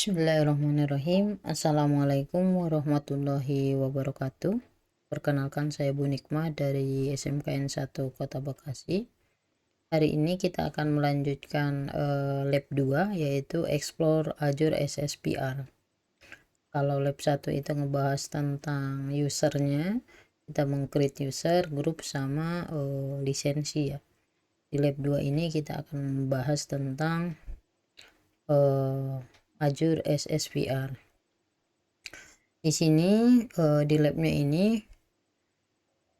Bismillahirrahmanirrahim. Assalamualaikum warahmatullahi wabarakatuh. Perkenalkan, saya Bu Nikmah dari SMKN 1 Kota Bekasi. Hari ini kita akan melanjutkan lab 2, yaitu Explore Azure SSPR. Kalau lab 1 itu ngebahas tentang usernya, kita meng-create user, grup, sama lisensi ya. Di lab 2 ini kita akan membahas tentang Azure SSPR. Di sini di labnya ini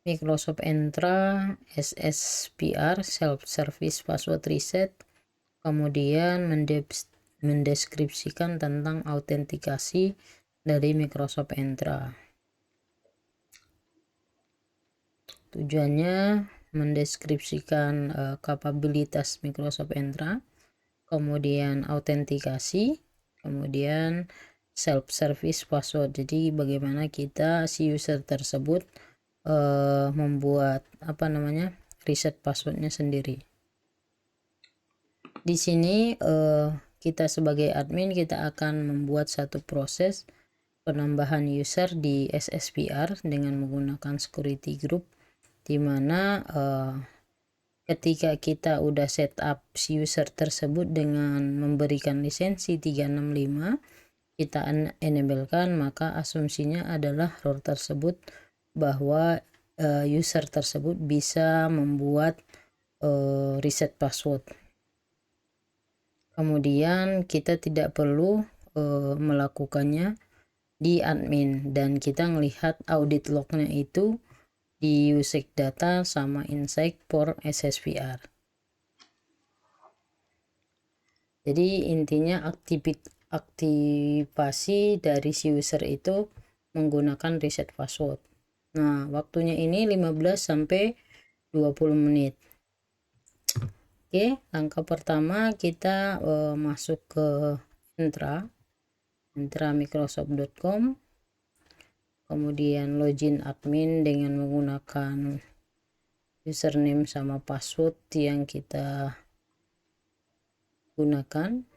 Microsoft Entra SSPR Self Service Password Reset, kemudian mendeskripsikan tentang autentikasi dari Microsoft Entra. Tujuannya mendeskripsikan kapabilitas Microsoft Entra, kemudian autentikasi, kemudian self service password. Jadi bagaimana kita si user tersebut membuat reset passwordnya sendiri. Di sini kita sebagai admin kita akan membuat satu proses penambahan user di SSPR dengan menggunakan security group, dimana ketika kita udah setup si user tersebut dengan memberikan lisensi 365, kita enablekan, maka asumsinya adalah role tersebut bahwa user tersebut bisa membuat reset password. Kemudian kita tidak perlu melakukannya di admin, dan kita melihat audit lognya itu di usage data sama insight for SSPR. Jadi intinya aktivasi dari si user itu menggunakan reset password. Nah, waktunya ini 15 sampai 20 menit. Oke, langkah pertama kita masuk ke Microsoft.com, kemudian login admin dengan menggunakan username sama password yang kita gunakan.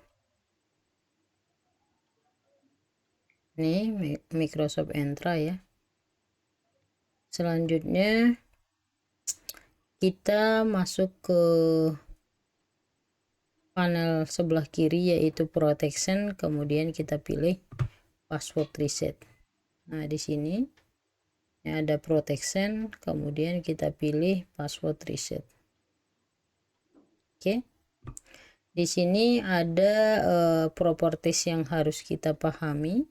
Ini Microsoft Entra ya. Selanjutnya kita masuk ke panel sebelah kiri yaitu protection, kemudian kita pilih password reset. Nah, di sini ada protection, kemudian kita pilih password reset. Oke. Di sini ada properties yang harus kita pahami.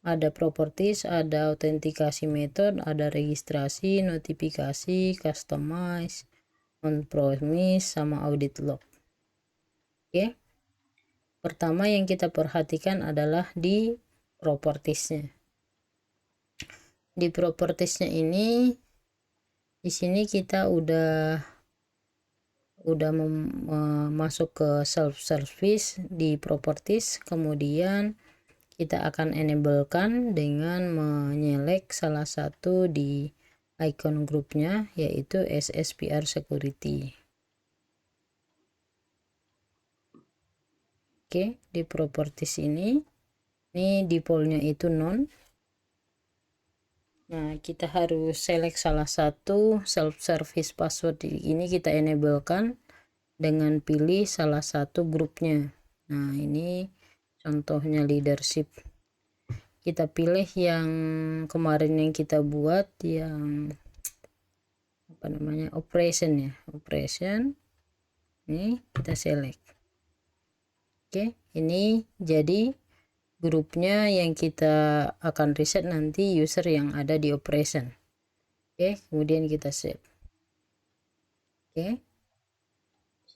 Ada properties, ada autentikasi method, ada registrasi, notifikasi, customize, on-premise, sama audit log. Oke. Pertama yang kita perhatikan adalah di propertiesnya. Di propertiesnya ini, di sini kita udah masuk ke self service di properties, kemudian kita akan enablekan dengan menyelek salah satu di icon grupnya yaitu SSPR security. Oke, di properties ini defaultnya itu none. Nah, kita harus select salah satu self service password ini, kita enablekan dengan pilih salah satu grupnya. Nah, ini contohnya leadership. Kita pilih yang kemarin yang kita buat, yang operation ya, operation. Ini kita select. Oke, ini jadi grupnya yang kita akan reset nanti user yang ada di operation. Oke, kemudian kita save. Oke,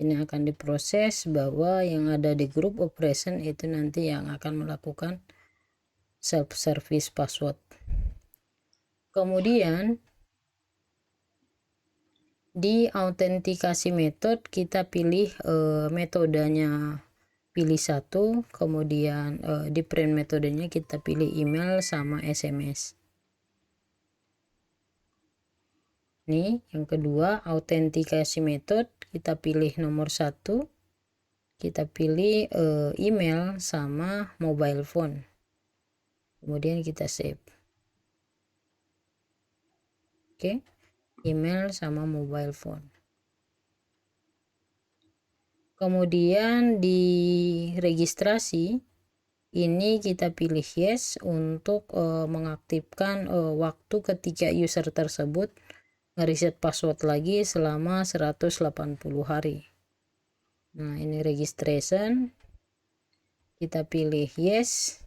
ini akan diproses bahwa yang ada di grup operation itu nanti yang akan melakukan self service password. Kemudian di autentikasi method kita pilih metodenya, pilih satu, kemudian di print metodenya kita pilih email sama SMS. Ini yang kedua, autentikasi method kita pilih nomor 1, kita pilih email sama mobile phone, kemudian kita save. Oke, email sama mobile phone. Kemudian di registrasi ini kita pilih yes untuk mengaktifkan waktu ketika user tersebut ngereset password lagi selama 180 hari. Nah, ini registration, kita pilih yes,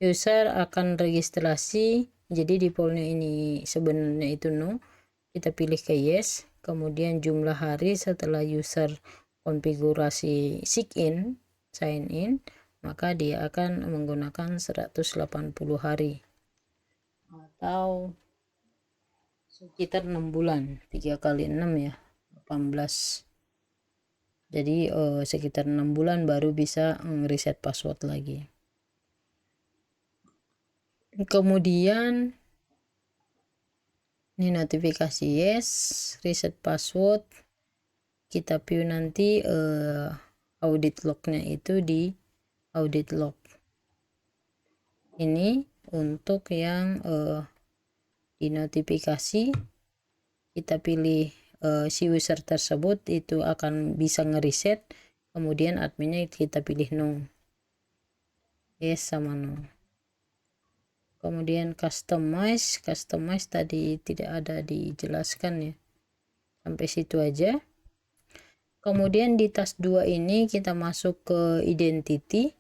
user akan registrasi. Jadi defaultnya ini sebenarnya itu no, kita pilih ke yes. Kemudian jumlah hari setelah user konfigurasi sign in, maka dia akan menggunakan 180 hari atau sekitar 6 bulan. 3 kali 6 ya 18. Jadi sekitar 6 bulan baru bisa reset password lagi. Kemudian ini notifikasi yes, reset password. Kita view nanti audit lognya itu di audit log. Ini untuk yang di notifikasi, kita pilih si user tersebut itu akan bisa ngereset, kemudian adminnya kita pilih no, yes sama no. Kemudian customize tadi tidak ada dijelaskan ya, sampai situ aja. Kemudian di task 2 ini kita masuk ke identity,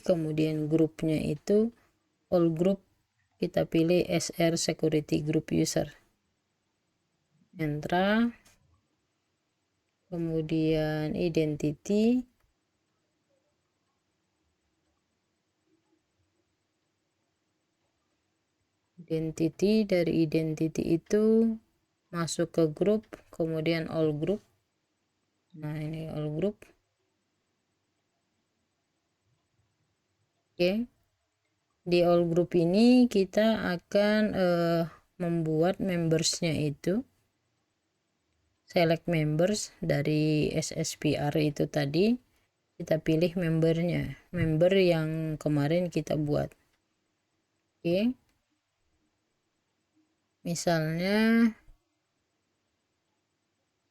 kemudian grupnya itu all group, kita pilih SR security group user, Entra, kemudian identity, dari identity itu masuk ke grup, kemudian all group. Nah, ini all group. Oke, di all group ini kita akan membuat membersnya itu select members dari SSPR itu tadi, kita pilih membernya, member yang kemarin kita buat. Oke, misalnya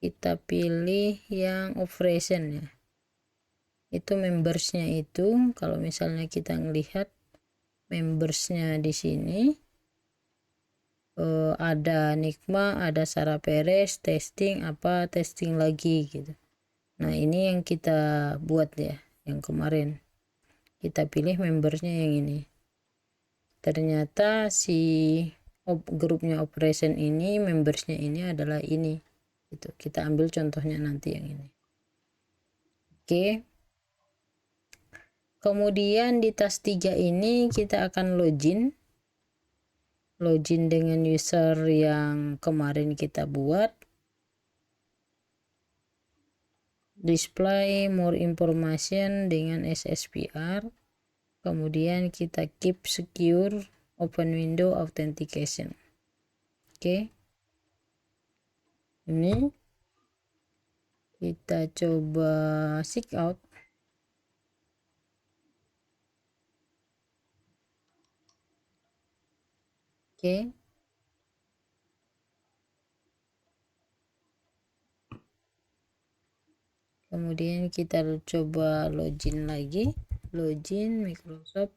kita pilih yang operation ya, itu membersnya itu kalau misalnya kita ngelihat membersnya di sini ada Nikma, ada Sarah Perez, testing lagi gitu. Nah, ini yang kita buat ya, yang kemarin kita pilih membersnya yang ini. Ternyata si grupnya operation ini, membersnya ini adalah ini gitu. Kita ambil contohnya nanti yang ini. Oke, kemudian di task 3 ini kita akan login dengan user yang kemarin kita buat, display more information dengan SSPR, kemudian kita keep secure open window authentication. Oke, ini kita coba sign out. Oke, kemudian kita coba login lagi, login microsoft.com.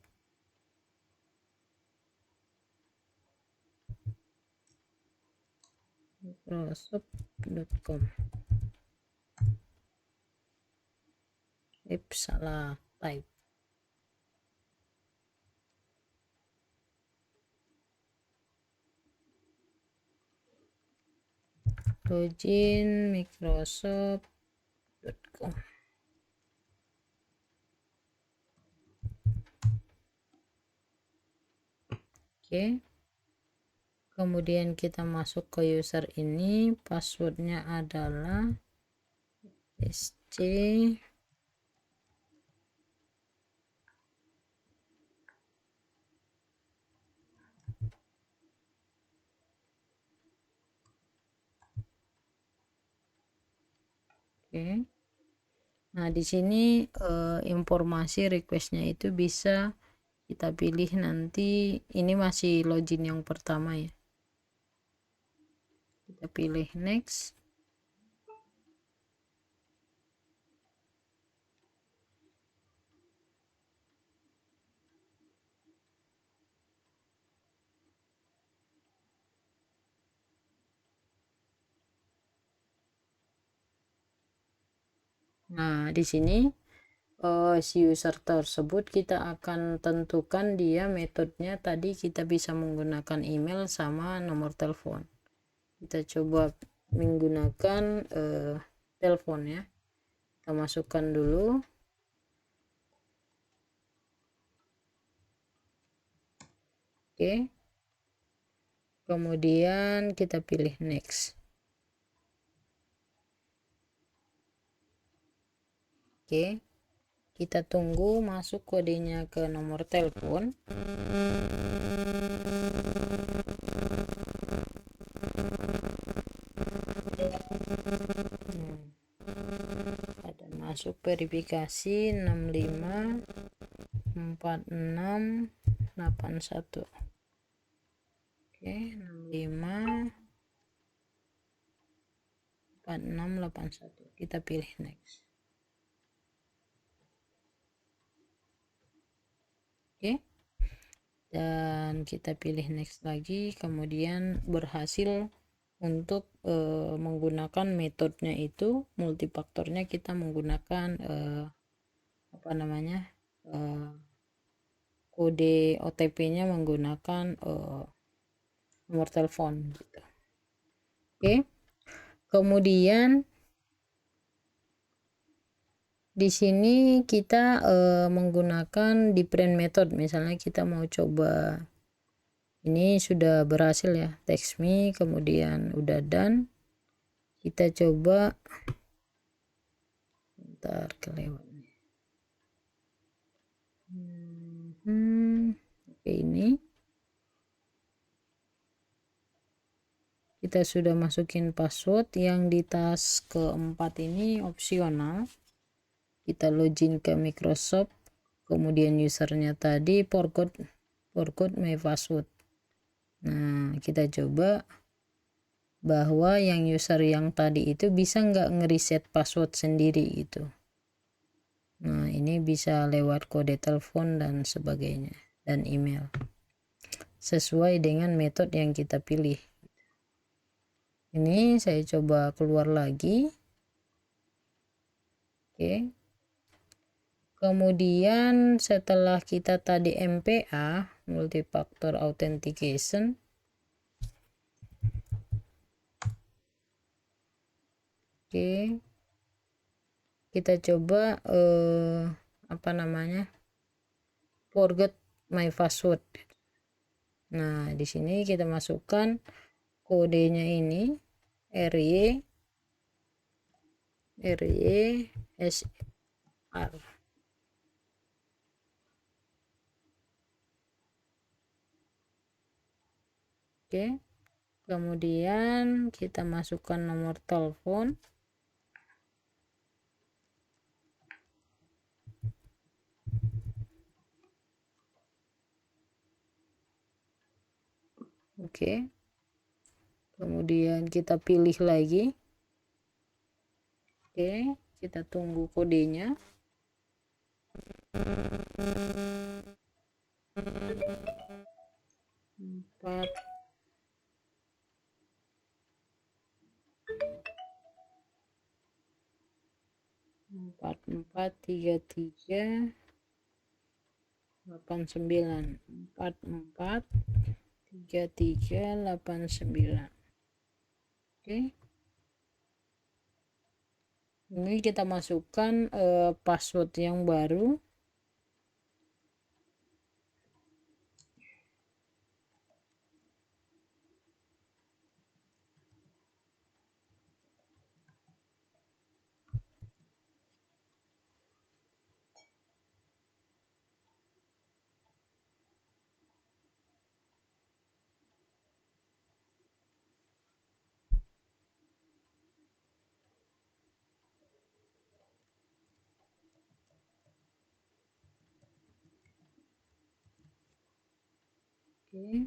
Salah type. Login microsoft.com. Oke, kemudian kita masuk ke user ini, passwordnya adalah SC Nah, di sini informasi requestnya itu bisa kita pilih nanti. Ini masih login yang pertama ya, kita pilih next. Nah, di sini si user tersebut kita akan tentukan dia metodenya. Tadi kita bisa menggunakan email sama nomor telepon. Kita coba menggunakan telepon ya. Kita masukkan dulu. Oke. Kemudian kita pilih next. Oke. Kita tunggu masuk kodenya ke nomor telepon. Ada masuk verifikasi 654681. Oke, 654681. Kita pilih next. Oke. Dan kita pilih next lagi, kemudian berhasil untuk menggunakan metodenya itu multifaktornya. Kita menggunakan apa namanya, kode OTP-nya menggunakan nomor telepon gitu. Oke. Kemudian di sini kita menggunakan different method. Misalnya kita mau coba, ini sudah berhasil ya, text me, kemudian udah done. Kita coba, bentar kelewat. Oke, ini kita sudah masukin password. Yang di task keempat ini opsional. Kita login ke Microsoft, kemudian usernya tadi forgot my password. Nah, kita coba bahwa yang user yang tadi itu bisa nggak ngereset password sendiri gitu. Nah, ini bisa lewat kode telepon dan sebagainya, dan email, sesuai dengan metode yang kita pilih. Ini saya coba keluar lagi. Oke. Kemudian setelah kita tadi MPA, multifactor authentication, oke, kita coba apa namanya, forget my password. Nah, di sini kita masukkan kodenya ini RY SR. Oke. Kemudian kita masukkan nomor telepon. Oke. Kemudian kita pilih lagi. Oke, kita tunggu kodenya. Empat empat empat tiga tiga 89 443389. Oke, ini kita masukkan password yang baru. Oke.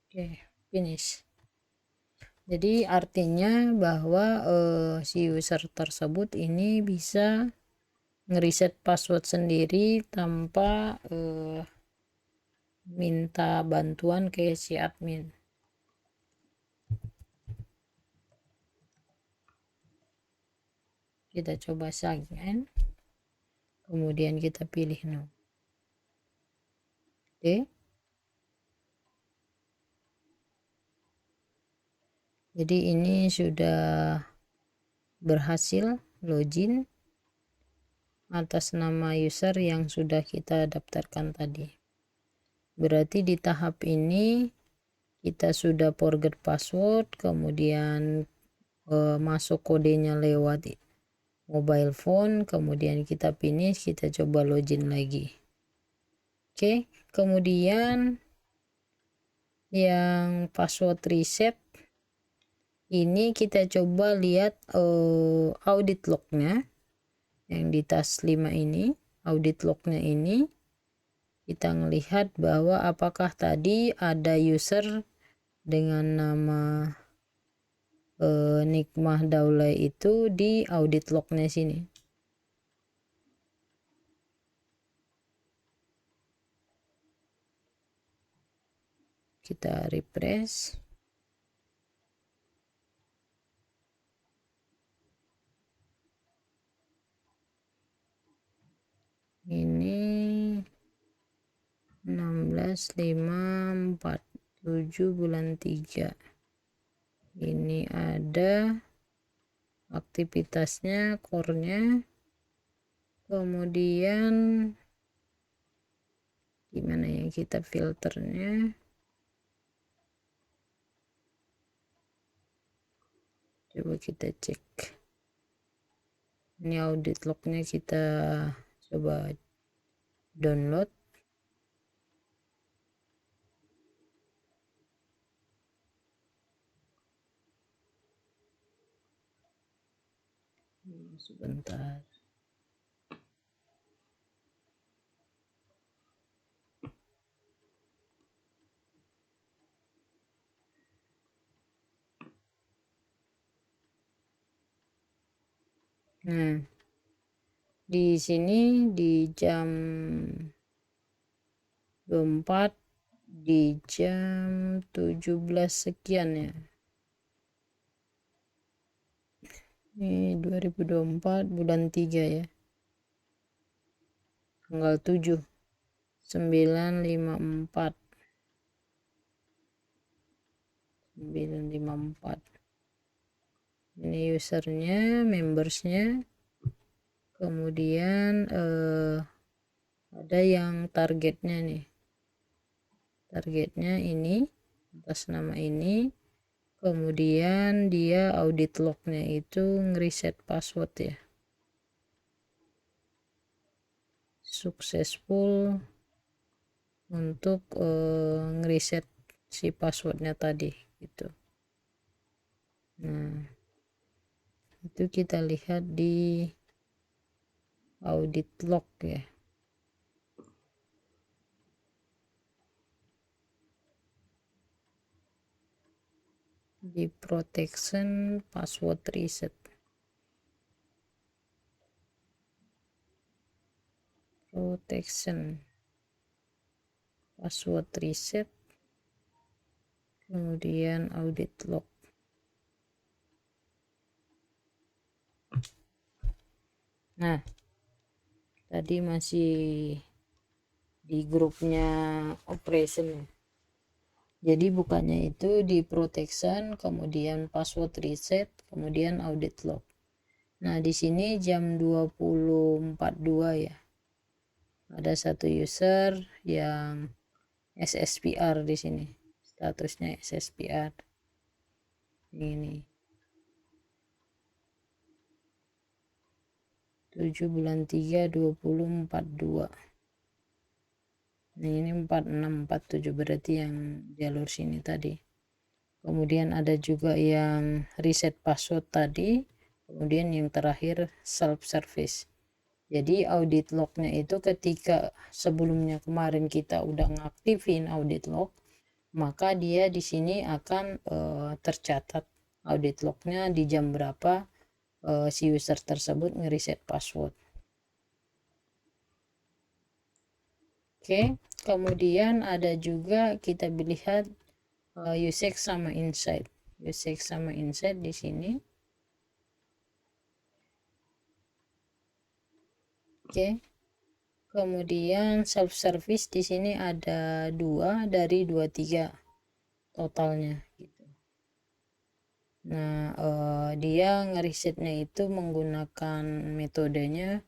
Oke, finish. Jadi artinya bahwa si user tersebut ini bisa ngeriset password sendiri tanpa minta bantuan ke si admin. Kita coba sign in, kemudian kita pilih no. Oke. Jadi ini sudah berhasil login atas nama user yang sudah kita daftarkan tadi. Berarti di tahap ini kita sudah forget password, kemudian masuk kodenya lewat mobile phone, kemudian kita finish, kita coba login lagi. Oke, kemudian yang password reset ini kita coba lihat audit lognya yang di task 5 ini. Audit lognya ini kita melihat bahwa apakah tadi ada user dengan nama Nikmah Daulay itu di audit lognya sini. Kita refresh. Ini 16/5/47 bulan 3. Ini ada aktivitasnya, core-nya. Kemudian gimana ya kita filternya? Coba kita cek. Ini audit lognya, kita coba download. Sebentar. Nah, di sini di jam 24 di jam 17 sekian ya. Ini 2024 bulan 3 ya. Tanggal 7 954 954. Ini usernya, membersnya, kemudian ada yang targetnya nih. Targetnya ini atas nama ini, kemudian dia audit lognya itu ngeriset password ya. Successful untuk ngeriset si passwordnya tadi gitu. Nah, itu kita lihat di audit log ya. Di protection password reset. Protection password reset, kemudian audit log. Nah, tadi masih di grupnya operation ya. Jadi bukannya itu di protection, kemudian password reset, kemudian audit log. Nah, di sini jam 20.42 ya. Ada satu user yang SSPR di sini. Statusnya SSPR. Ini 7 bulan 3 2042. Nah, ini 4647 berarti yang jalur sini tadi. Kemudian ada juga yang reset password tadi, kemudian yang terakhir self service. Jadi audit lognya itu ketika sebelumnya kemarin kita udah ngaktifin audit log, maka dia di sini akan tercatat audit lognya di jam berapa si user tersebut ngereset password. Oke, kemudian ada juga kita lihat usage sama insight. Usage sama insight di sini. Oke. Kemudian self service di sini ada 2 dari 23 totalnya gitu. Nah, dia ngerisetnya itu menggunakan metodenya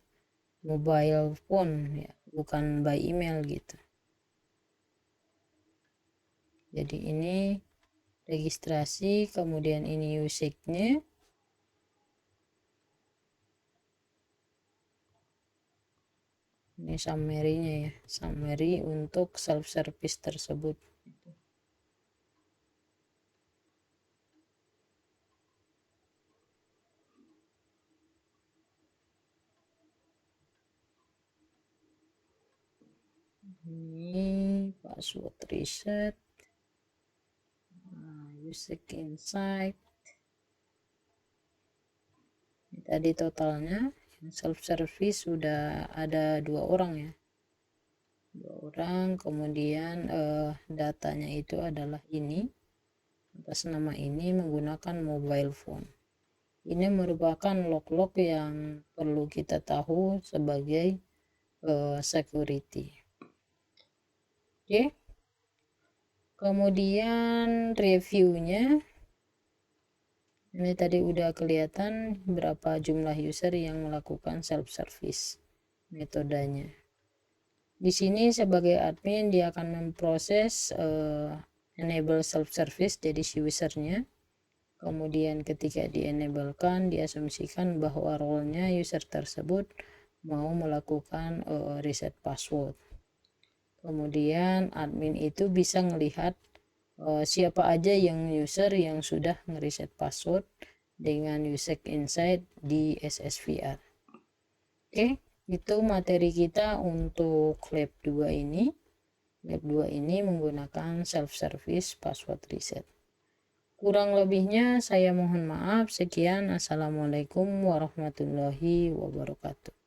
mobile phone ya, bukan by email gitu. Jadi ini registrasi, kemudian ini usage-nya. Ini summary-nya ya, summary untuk self service tersebut. Ini password reset, usage insight. Ini tadi totalnya. Self service sudah ada 2 orang ya, 2 orang. Kemudian datanya itu adalah ini, atas nama ini menggunakan mobile phone. Ini merupakan log-log yang perlu kita tahu sebagai security. Oke. Kemudian reviewnya, ini tadi udah kelihatan berapa jumlah user yang melakukan self service metodenya. Di sini sebagai admin dia akan memproses enable self service jadi si usernya. Kemudian ketika di enablekan, diasumsikan bahwa role-nya user tersebut mau melakukan reset password. Kemudian admin itu bisa melihat siapa aja yang user yang sudah ngereset password dengan usage insight di SSVR. Oke, itu materi kita untuk lab 2 ini. Lab 2 ini menggunakan self service password reset. Kurang lebihnya saya mohon maaf. Sekian, assalamualaikum warahmatullahi wabarakatuh.